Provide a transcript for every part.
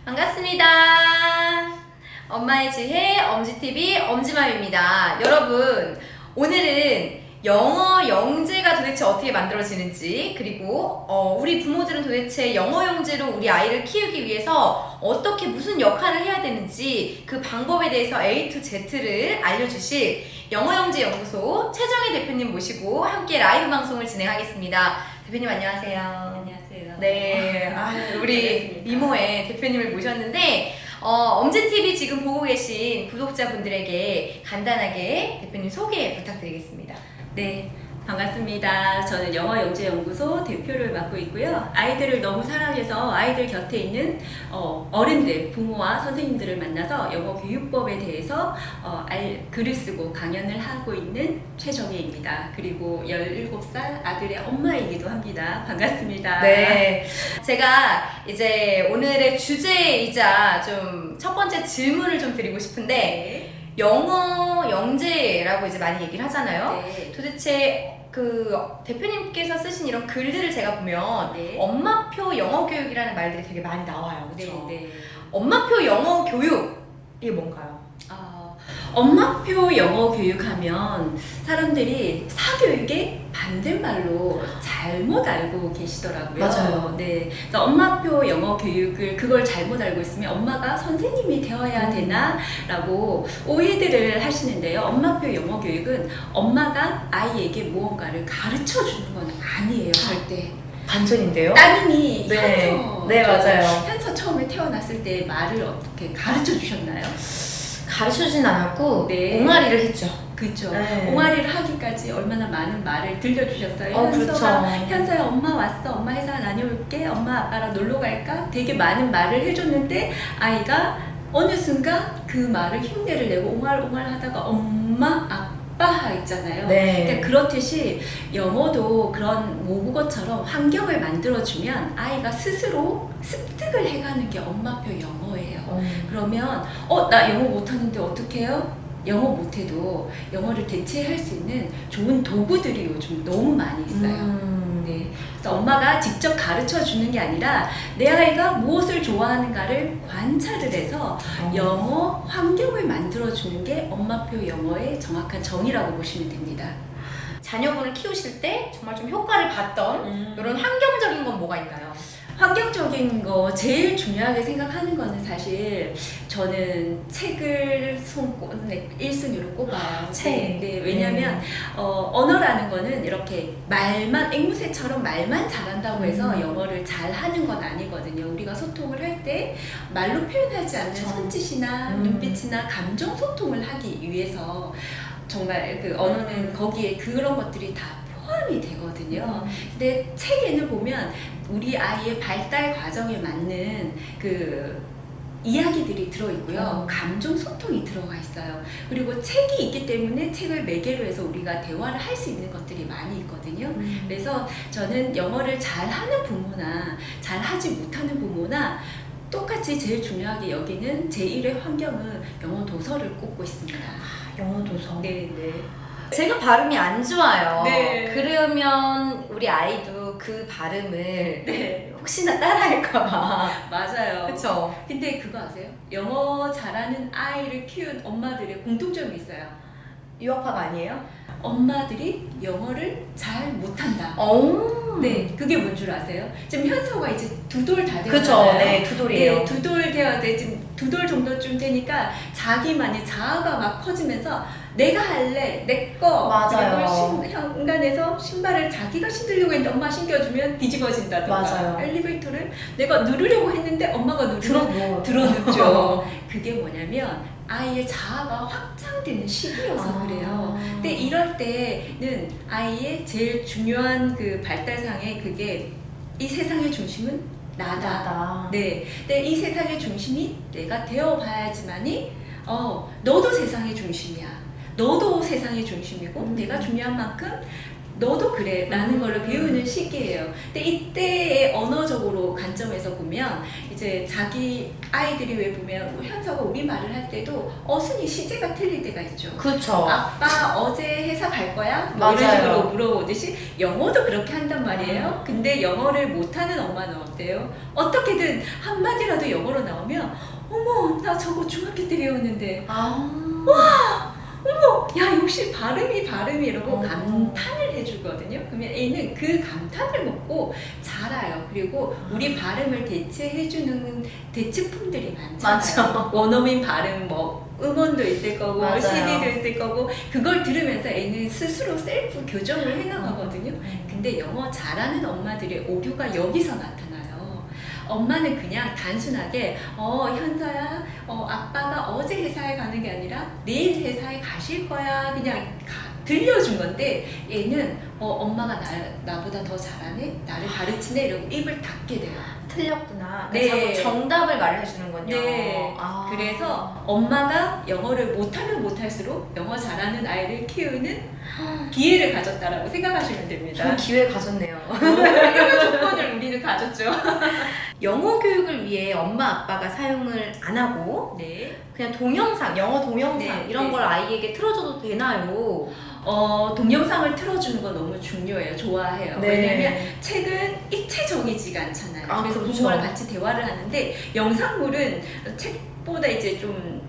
반갑습니다. 엄마의 지혜 엄지TV 엄지맘입니다. 여러분, 오늘은 영어 영재가 도대체 어떻게 만들어지는지, 그리고 우리 부모들은 도대체 영어 영재로 우리 아이를 키우기 위해서 어떻게 무슨 역할을 해야 되는지 그 방법에 대해서 A to Z를 알려주실 영어 영재 연구소 최정희 대표님 모시고 함께 라이브 방송을 진행하겠습니다. 대표님 안녕하세요. 안녕하세요. 네, 우리 미모의 대표님을 모셨는데 엄지TV 지금 보고 계신 구독자분들에게 간단하게 대표님 소개 부탁드리겠습니다. 네, 반갑습니다. 저는 영어 영재 연구소 대표를 맡고 있고요. 아이들을 너무 사랑해서 아이들 곁에 있는 어른들, 부모와 선생님들을 만나서 영어 교육법에 대해서 글을 쓰고 강연을 하고 있는 최정혜입니다. 그리고 17살 아들의 엄마이기도 합니다. 반갑습니다. 네, 제가 이제 오늘의 주제이자 좀 첫 번째 질문을 좀 드리고 싶은데, 네. 영어 영재라고 이제 많이 얘기를 하잖아요. 네. 도대체 그 대표님께서 쓰신 이런 글들을 제가 보면 네. 엄마표 영어 교육이라는 말들이 되게 많이 나와요. 그렇죠? 네. 엄마표 영어 교육, 이게 뭔가요? 엄마표 영어 교육하면 사람들이 사교육의 반대말로 잘못 알고 계시더라고요. 맞아요. 네. 그래서 엄마표 영어 교육을 그걸 잘못 알고 있으면 엄마가 선생님이 되어야 되나라고 오해들을 하시는데요. 엄마표 영어 교육은 엄마가 아이에게 무언가를 가르쳐 주는 건 아니에요, 절대. 반전인데요? 따님이 네. 현서, 네, 맞아요. 현서 처음에 태어났을 때 말을 어떻게 가르쳐 주셨나요? 가르쳐주진 않았고 네. 옹알이를 했죠. 그렇죠. 네. 옹알이를 하기까지 얼마나 많은 말을 들려주셨어요. 그렇죠. 현서야 엄마 왔어. 엄마 회사 다녀올게. 엄마 아빠랑 놀러 갈까? 되게 많은 말을 해줬는데 아이가 어느 순간 그 말을 흉내를 내고 옹알옹알 하다가 엄마 아빠 있잖아요. 네. 그러니까 그렇듯이 영어도 그런 모국어처럼 환경을 만들어주면 아이가 스스로 습득을 해가는 게 엄마표 영어예요. 그러면 나 영어 못하는데 어떡해요? 영어 못해도 영어를 대체할 수 있는 좋은 도구들이 요즘 너무 많이 있어요. 네. 그래서 엄마가 직접 가르쳐 주는 게 아니라 내 아이가 무엇을 좋아하는가를 관찰을 해서 영어 환경을 만들어 주는 게 엄마표 영어의 정확한 정의라고 보시면 됩니다. 자녀분을 키우실 때 정말 좀 효과를 봤던 이런 환경적인 건 뭐가 있나요? 환경적인 거 제일 중요하게 생각하는 거는 사실 저는 책을 1순위로 꼽아요. 책. 네, 왜냐면 언어라는 거는 이렇게 말만 앵무새처럼 말만 잘한다고 해서 영어를 잘하는 건 아니거든요. 우리가 소통을 할 때 말로 표현하지 않는 손짓이나 눈빛이나 감정 소통을 하기 위해서 정말 그 언어는 거기에 그런 것들이 다 포함이 되거든요. 근데 책에는 보면 우리 아이의 발달 과정에 맞는 그 이야기들이 들어있고요. 감정 소통이 들어가 있어요. 그리고 책이 있기 때문에 책을 매개로 해서 우리가 대화를 할 수 있는 것들이 많이 있거든요. 그래서 저는 영어를 잘하는 부모나 잘하지 못하는 부모나 똑같이 제일 중요하게 여기는 제1의 환경은 영어 도서를 꼽고 있습니다. 영어 도서. 네. 제가 발음이 안 좋아요. 네. 그러면 우리 아이도 그 발음을 네. 혹시나 따라할까봐. 맞아요. 그쵸? 근데 그거 아세요? 영어 잘하는 아이를 키운 엄마들의 공통점이 있어요. 유학파가 아니에요? 엄마들이 영어를 잘 못한다. 네, 그게 뭔 줄 아세요? 지금 현서가 이제 2돌 다 되었잖아요. 그쵸, 네, 2돌이에요. 네, 2돌 되어야 돼. 지금 2돌 정도쯤 되니까 자기만의 자아가 막 커지면서 내가 할래, 내 거. 맞아요. 그리고 현관에서 신발을 자기가 신으려고 했는데 엄마 신겨주면 뒤집어진다던가. 맞아요. 엘리베이터를 내가 누르려고 했는데 엄마가 누르면 들어눕죠. 그게 뭐냐면 아이의 자아가 확장되는 시기여서 그래요. 근데 이럴 때는 아이의 제일 중요한 그 발달상의 그게 이 세상의 중심은 나다. 네. 근데 이 세상의 중심이 내가 되어봐야지만이 너도 세상의 중심이야. 너도 세상의 중심이고 내가 중요한 만큼 너도 그래 라는 걸 배우는 시기예요. 근데 이때의 언어적으로 관점에서 보면 이제 자기 아이들이 왜 보면 현서가 우리말을 할 때도 어순이 시제가 틀릴 때가 있죠. 그렇죠. 아빠 어제 회사 갈 거야? 뭐 이런 맞아요. 식으로 물어보듯이 영어도 그렇게 한단 말이에요. 근데 영어를 못하는 엄마는 어때요? 어떻게든 한마디라도 영어로 나오면 어머 나 저거 중학교 때 배웠는데 어머 야 역시 발음이 이러고 감탄을 해주거든요. 그러면 애는 그 감탄을 먹고 자라요. 그리고 우리 발음을 대체해주는 대체품들이 많잖아요. 맞아. 원어민 발음 뭐 음원도 있을 거고 맞아요. CD도 있을 거고 그걸 들으면서 애는 스스로 셀프 교정을 해나가거든요. 근데 영어 잘하는 엄마들의 오류가 여기서 나타나요. 엄마는 그냥 단순하게 현서야 아빠가 어제 회사에 가는 게 아니라 내일 회사에 가실 거야 그냥 들려준 건데 얘는 엄마가 나보다 더 잘하네 나를 가르치네 이러고 입을 닫게 돼요. 틀렸구나. 네. 자꾸 정답을 말해주는군요. 네. 그래서 엄마가 영어를 못하면 못할수록 영어 잘하는 아이를 키우는 기회를 가졌다라고 생각하시면 됩니다. 전 기회 가졌네요. 이런 조건을 우리는 가졌죠. 영어 교육을 위해 엄마 아빠가 사용을 안 하고 네. 그냥 동영상, 영어 동영상 네, 이런 네. 걸 아이에게 틀어줘도 되나요? 동영상을 틀어주는 건 너무 중요해요. 좋아해요. 네. 왜냐면 책은 입체적이지가 않잖아요. 아, 그래서 그렇죠. 부모랑 같이 대화를 하는데 영상물은 책보다 이제 좀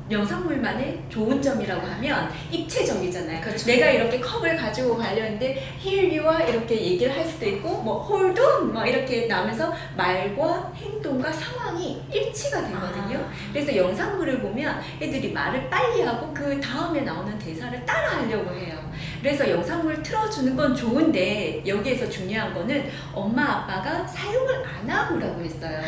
영상물만의 좋은 점이라고 하면 입체적이잖아요. 그렇죠. 내가 이렇게 컵을 가지고 가려는데 Here you are 이렇게 얘기를 할 수도 있고 뭐 Hold on 막 이렇게 나오면서 말과 행동과 상황이 일치가 되거든요. 그래서 영상물을 보면 애들이 말을 빨리 하고 그 다음에 나오는 대사를 따라 하려고 해요. 그래서 영상물 틀어주는 건 좋은데 여기에서 중요한 거는 엄마 아빠가 사용을 안 하고라고 했어요.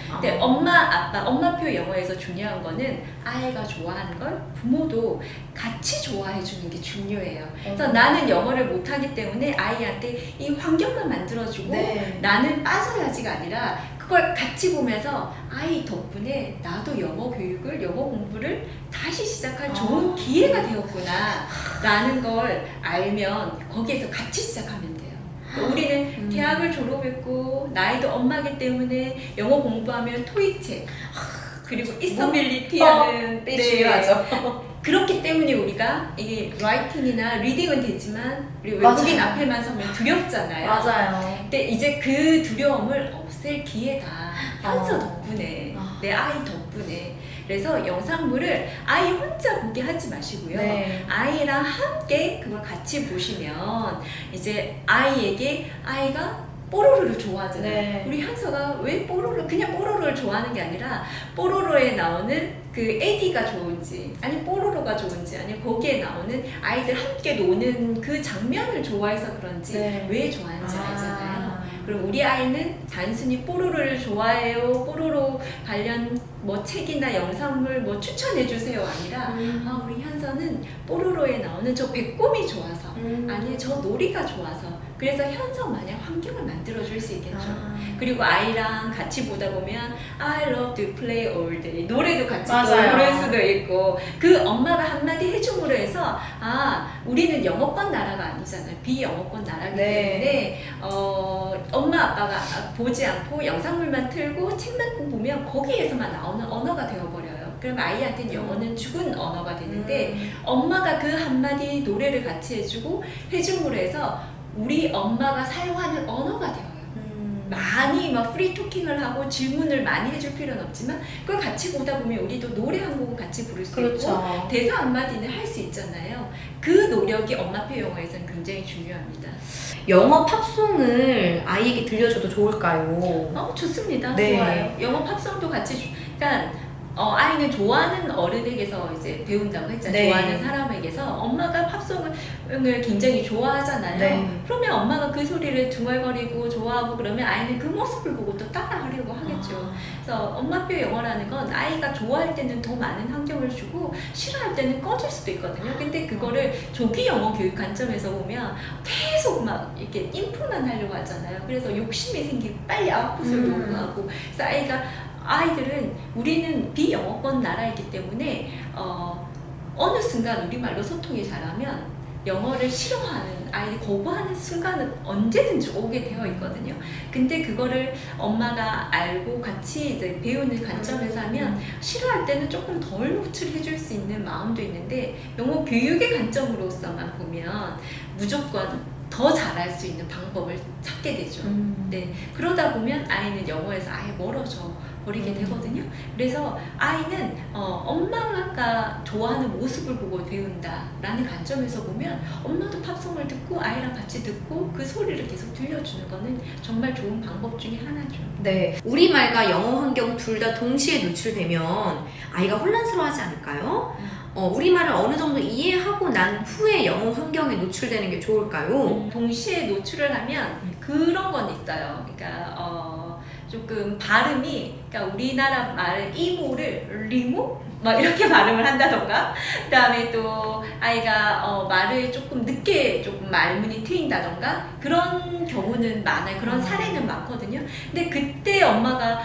근데 엄마표 영어에서 중요한 거는 아이가 좋아하는 걸 부모도 같이 좋아해 주는 게 중요해요. 그래서 나는 영어를 못하기 때문에 아이한테 이 환경만 만들어주고 네. 나는 빠져야지가 아니라 그걸 같이 보면서 아이 덕분에 나도 영어 공부를 다시 시작할 좋은 기회가 되었구나 라는 걸 알면 거기에서 같이 시작하면 돼요. 우리는 대학을 졸업했고 나이도 엄마기 때문에 영어 공부하면 토익책 그리고 있어빌리티 하는 중요하죠. 그렇기 때문에 우리가 이게 라이팅이나 리딩은 되지만 우리 맞아요. 외국인 앞에만 서면 두렵잖아요. 맞아요. 근데 이제 그 두려움을 없앨 기회가 현서 덕분에 내 아이 덕분에 그래서 영상물을 아이 혼자 보게 하지 마시고요. 네. 아이랑 함께 그걸 같이 보시면 이제 아이가 뽀로로를 좋아하잖아요. 네. 우리 현서가 왜 그냥 뽀로로를 좋아하는 게 아니라 뽀로로에 나오는 그 에디가 좋은지 아니 뽀로로가 좋은지 아니 거기에 나오는 아이들 함께 노는 그 장면을 좋아해서 그런지 네. 왜 좋아하는지 알잖아요. 그럼 우리 아이는 단순히 뽀로로를 좋아해요. 뽀로로 관련 뭐 책이나 영상물 뭐 추천해 주세요 아니라 우리 현서는 뽀로로에 나오는 저 배꼽이 좋아서 아니 저 놀이가 좋아서 그래서 현서 마냥 환경을 만들어 줄 수 있겠죠. 그리고 아이랑 같이 보다 보면 I love to play all day 노래도 같이 부를 수도 있고 그 엄마가 한마디 해줌으로 해서 우리는 영어권 나라가 아니잖아요. 비영어권 나라기 때문에 엄마 아빠가 보지 않고 영상물만 틀고 책만 보면 거기에서만 나오는 언어가 되어버려요. 그럼 아이한테는 영어는 죽은 언어가 되는데 엄마가 그 한마디 노래를 같이 해줌으로 해서 우리 엄마가 사용하는 언어가 되어요. 많이 막 프리 토킹을 하고 질문을 많이 해줄 필요는 없지만 그걸 같이 보다 보면 우리도 노래 한 곡은 같이 부를 수 있고 대사 한마디는 할 수 있잖아요. 그 노력이 엄마표 영어에서는 굉장히 중요합니다. 영어 팝송을 아이에게 들려줘도 좋을까요? 좋습니다. 네. 좋아요. 영어 팝송도 같이 그러니까 아이는 좋아하는 어른에게서 이제 배운다고 했잖아요. 네. 좋아하는 사람에게서 엄마가 팝송을 굉장히 좋아하잖아요. 네. 그러면 엄마가 그 소리를 중얼거리고 좋아하고 그러면 아이는 그 모습을 보고 또 따라하려고 하겠죠. 그래서 엄마표 영어라는 건 아이가 좋아할 때는 더 많은 환경을 주고 싫어할 때는 꺼질 수도 있거든요. 근데 그거를 조기 영어 교육 관점에서 보면 계속 막 이렇게 인풋만 하려고 하잖아요. 그래서 욕심이 생기고 빨리 아웃풋을 요구하고 그래서 아이들은 우리는 비영어권 나라이기 때문에 어느 순간 우리말로 소통이 잘하면 영어를 싫어하는 아이들이 거부하는 순간은 언제든지 오게 되어 있거든요. 근데 그거를 엄마가 알고 같이 이제 배우는 관점에서 하면 싫어할 때는 조금 덜 노출해 줄 수 있는 마음도 있는데 영어 교육의 관점으로서만 보면 무조건 더 잘할 수 있는 방법을 찾게 되죠. 네, 그러다 보면 아이는 영어에서 아예 멀어져 버리게 되거든요. 그래서 아이는 엄마가 좋아하는 모습을 보고 배운다라는 관점에서 보면 엄마도 팝송을 듣고 아이랑 같이 듣고 그 소리를 계속 들려주는 거는 정말 좋은 방법 중에 하나죠. 네, 우리말과 영어 환경 둘 다 동시에 노출되면 아이가 혼란스러워하지 않을까요? 우리말을 어느 정도 이해하고 난 후에 영어 환경에 노출되는 게 좋을까요? 동시에 노출을 하면 그런 건 있어요. 그러니까 조금 발음이, 그러니까 우리나라 말은 이모를 리모? 막 이렇게 발음을 한다던가, 그 다음에 또 아이가 말을 조금 늦게 조금 말문이 트인다던가, 그런 경우는 많아요. 그런 사례는 많거든요. 근데 그때 엄마가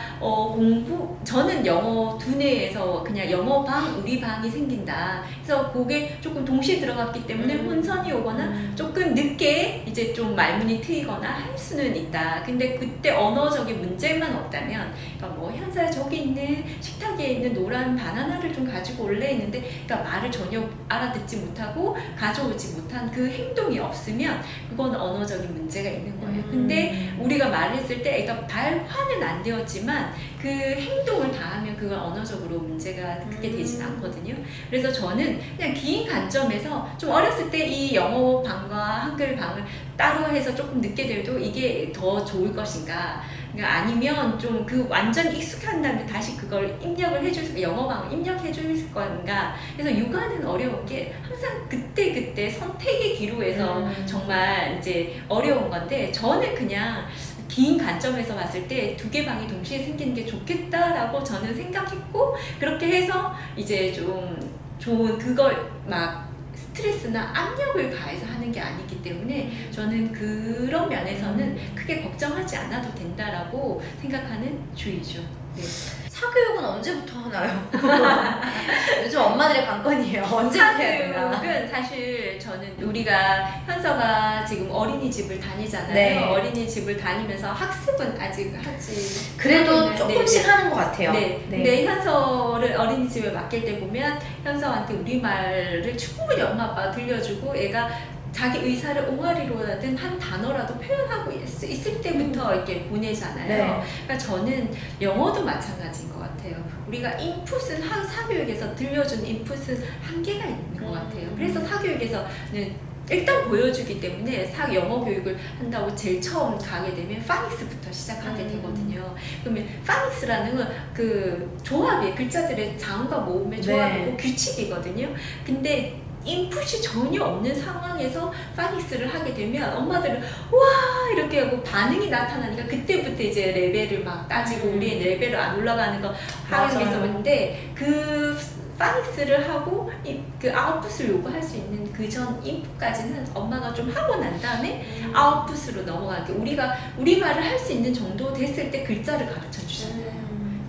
저는 영어 두뇌에서 그냥 영어 방, 우리 방이 생긴다. 그래서 그게 조금 동시에 들어갔기 때문에 혼선이 오거나 조금 늦게 이제 좀 말문이 트이거나 할 수는 있다. 근데 그때 언어적인 문제만 없다면, 그러니까 뭐 현사에 저기 있는 식탁에 있는 노란 바나나를 좀 가지고 올래 있는데, 그러니까 말을 전혀 알아듣지 못하고 가져오지 못한 그 행동이 없으면 그건 언어적인 문제가 있는 거예요. 근데 우리가 말을 했을 때 애가 발화는 안 되었지만 그 행동을 다 하면 그건 언어적으로 문제가 크게 되진 않거든요. 그래서 저는 그냥 긴 관점에서 좀 어렸을 때 이 영어 방과 한글 방을 따로 해서 조금 늦게 돼도 이게 더 좋을 것인가, 그러니까 아니면 좀 그 완전 익숙한 다음에 다시 그걸 입력을 해줄, 영어방을 입력해 줄 건가. 그래서 육아는 어려운 게 항상 그때 선택의 기로에서 정말 이제 어려운 건데, 저는 그냥 긴 관점에서 봤을 때 두 개 방이 동시에 생기는 게 좋겠다라고 저는 생각했고, 그렇게 해서 이제 좀 좋은 그걸 막 스트레스나 압력을 가해서 하는 게 아니기 때문에 저는 그런 면에서는 크게 걱정하지 않아도 된다라고 생각하는 주의죠. 네. 사교육은 언제부터 하나요? 요즘 엄마들의 관건이에요. 언제부터 해야 되나? 사교육은 사실 저는 우리가 현서가 지금 어린이집을 다니잖아요. 네. 어린이집을 다니면서 학습은 아직 하지. 그래도 네, 조금씩 네. 하는 것 같아요. 네. 근데 현서를 어린이집에 맡길 때 보면 현서한테 우리말을 충분히 엄마 아빠가 들려주고 애가 자기 의사를 옹알이로라든 한 단어라도 표현하고 있을 때부터 이렇게 보내잖아요. 네. 그러니까 저는 영어도 마찬가지인 것 같아요. 우리가 인풋은 사교육에서 들려준 인풋은 한계가 있는 것 같아요. 그래서 사교육에서는 일단 보여주기 때문에 영어 교육을 한다고 제일 처음 가게 되면 파닉스부터 시작하게 되거든요. 그러면 파닉스라는 건 그 조합이, 글자들의 자음과 모음의 조합이고 규칙이거든요. 근데 인풋이 전혀 없는 상황에서 파닉스를 하게 되면 엄마들은 와 이렇게 하고 반응이 나타나니까 그때부터 이제 레벨을 막 따지고 우리의 레벨을 안 올라가는 거 하면서 있는데, 그 파닉스를 하고 그 아웃풋을 요구할 수 있는 그 전 인풋까지는 엄마가 좀 하고 난 다음에 아웃풋으로 넘어가게, 우리가 우리말을 할 수 있는 정도 됐을 때 글자를 가르쳐 주잖아요.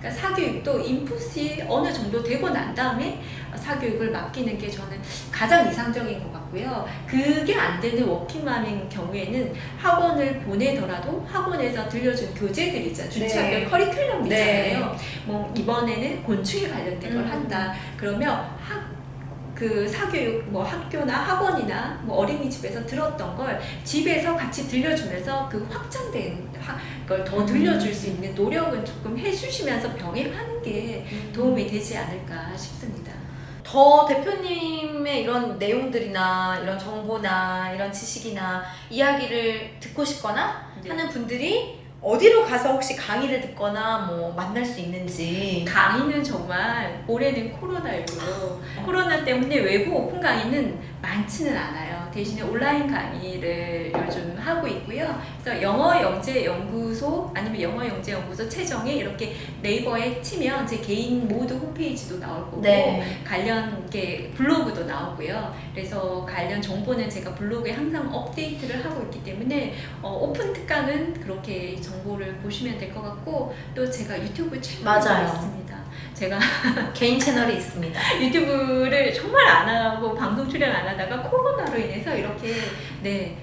그러니까 사교육도 인풋이 어느 정도 되고 난 다음에 사교육을 맡기는 게 저는 가장 이상적인 것 같고요. 그게 안 되는 워킹맘인 경우에는 학원을 보내더라도 학원에서 들려준 교재들 있잖아요. 주차별 커리큘럼 있잖아요. 뭐 이번에는 곤충에 관련된 걸 한다. 그러면 그 사교육 뭐 학교나 학원이나 뭐 어린이집에서 들었던 걸 집에서 같이 들려주면서 그 확장된 걸 더 들려줄 수 있는 노력은 조금 해주시면서 병행하는 게 도움이 되지 않을까 싶습니다. 더 대표님의 이런 내용들이나 이런 정보나 이런 지식이나 이야기를 듣고 싶거나 하는 분들이 어디로 가서 혹시 강의를 듣거나 뭐 만날 수 있는지. 강의는 정말 올해는 코로나19로 코로나 때문에 외부 오픈 강의는 많지는 않아요. 대신에 온라인 강의를 요즘 하고 있고요. 그래서 영어영재연구소 아니면 영어영재연구소 최정에 이렇게 네이버에 치면 제 개인 모두 홈페이지도 나올 거고 관련 게 블로그도 나오고요. 그래서 관련 정보는 제가 블로그에 항상 업데이트를 하고 있기 때문에 오픈 특강은 그렇게 정보를 보시면 될 것 같고, 또 제가 유튜브 채널도 있습니다. 제가 개인 채널이 있습니다. 유튜브를 정말 안 하고 방송 출연 안 하다가 코로나로 인해서 이렇게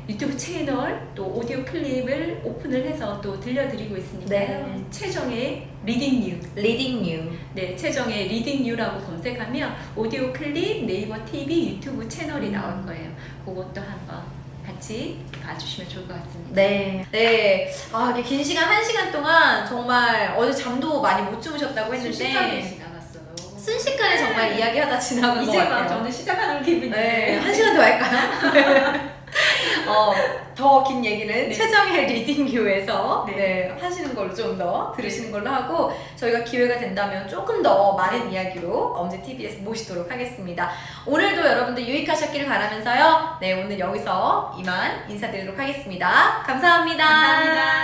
유튜브 채널 또 오디오 클립을 오픈을 해서 또 들려드리고 있으니까요. 네. 최정의 리딩 뉴. 리딩 뉴. 네, 최정의 리딩 뉴라고 검색하면 오디오 클립 네이버 TV 유튜브 채널이 나올 거예요. 그것도 한번 같이 봐주시면 좋을 것 같습니다. 네. 네. 아, 이게 긴 시간, 1시간 동안 정말 어제 잠도 많이 못 주무셨다고 순식간에 했는데 지나갔어요. 순식간에 정말 이야기하다 지나간 것 이제 막 같아요. 저는 시작하는 기분이에요. 네. 1시간 더 할까요? 더 긴 얘기는 네. 최정의 리딩교에서 네. 하시는 걸로 좀 더 들으시는 걸로 하고 저희가 기회가 된다면 조금 더 많은 이야기로 엄지TV에서 모시도록 하겠습니다. 오늘도 여러분들 유익하셨기를 바라면서요. 네, 오늘 여기서 이만 인사드리도록 하겠습니다. 감사합니다. 감사합니다.